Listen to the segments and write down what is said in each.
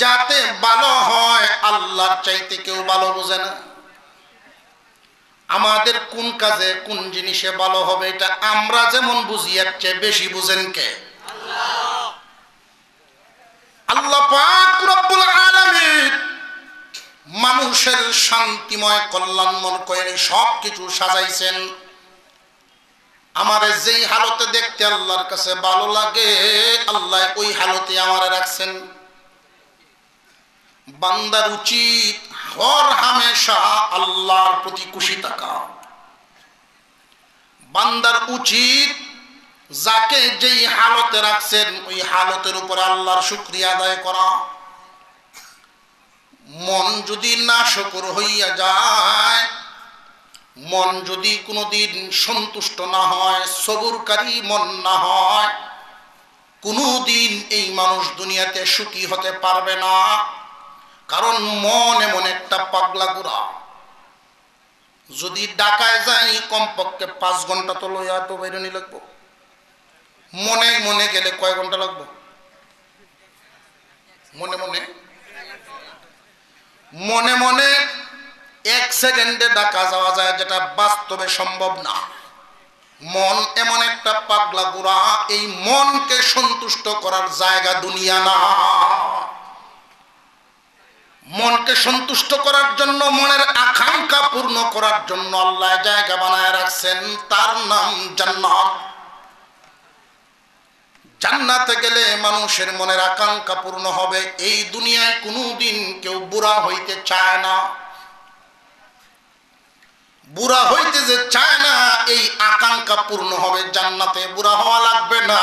যাতে ভালো হয় আল্লাহর চাইতে কেউ ভালো বোঝে না। আমাদের কোন কাজে কোন জিনিসে ভালো হবে এটা আমরা যেমন বুঝি এর চেয়ে বেশি বুঝেন কে? আল্লাহ পাক রব্বুল আলামিন মানুষের শান্তিময় কল্যাণময় করে সব কিছু সাজাইছেন। আমারে যেই হালতে দেখতে আল্লাহর কাছে ভালো লাগে আল্লাহ ওই হালতে আমারে রাখছেন। বান্দার উচিত হর হামেশা আল্লাহর প্রতি খুশি থাকা। বান্দার উচিত যাকে যেই হালতে রাখছেন ওই হালতের উপর আল্লাহর শুকরিয়া আদায় করা। মন যদি নাশকর হইয়া যায়, মন যদি কোনোদিন সন্তুষ্ট না হয়, সবুরকারী মন না হয়, কোনোদিন এই মানুষ দুনিয়াতে সুখী হতে পারবে না। কারণ মন এমন একটা পাগলা গুড়া, যদি ডাকায় যাই কমপক্ষে 5 ঘন্টা তো লইয়া তো বেরোনি লাগবো। মনে মনে গেলে কয় ঘন্টা লাগবো? মনে মনে মনে মনে 1 সেকেন্ডে ডাকা যাওয়া যায়, যেটা বাস্তবে সম্ভব না। মন এমন একটা পাগলা গুড়া, এই মনকে সন্তুষ্ট করার জায়গা দুনিয়া না। মনকে সন্তুষ্ট করার জন্য, মনের আকাঙ্ক্ষা পূর্ণ করার জন্য আল্লাহ জায়গা বানায় রাখছেন, তার নাম জান্নাত। জান্নাতে গেলে মানুষের মনের আকাঙ্ক্ষা পূর্ণ হবে। এই দুনিয়ায় কোনোদিন কেউ বুড়া হইতে চায় না। বুড়া হইতে যে চায় না এই আকাঙ্ক্ষা পূর্ণ হবে জান্নাতে, বুড়া হওয়া লাগবে না।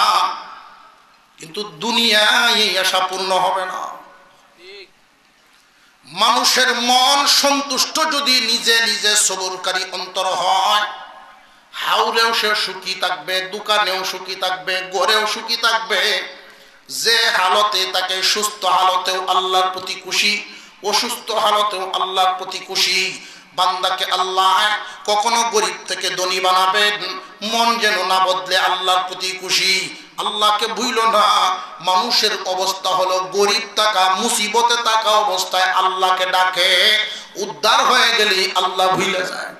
কিন্তু দুনিয়ায় এই আশা পূর্ণ হবে না। মানুষের মন সন্তুষ্ট যদি নিজে নিজে সবরকারী অন্তর হয়, হাউলেও সে সুখী থাকবে, দোকানেও সুখী থাকবে, ঘরেও সুখী থাকবে। যে হালতে তাকে, সুস্থ হালতেও আল্লাহর প্রতি খুশি, অসুস্থ হালতেও আল্লাহর প্রতি খুশি। বান্দাকে আল্লাহ কখনো গরিব থেকে ধনী বানাবেন, মন যেন না বদলে আল্লাহর প্রতি খুশি। আল্লাহকে ভুইল না। মানুষের অবস্থা হলো গরিব থাকা, মুসিবতে থাকা অবস্থায় আল্লাহকে ডাকে, উদ্ধার হয়ে গেলে আল্লাহ ভুলে যায়।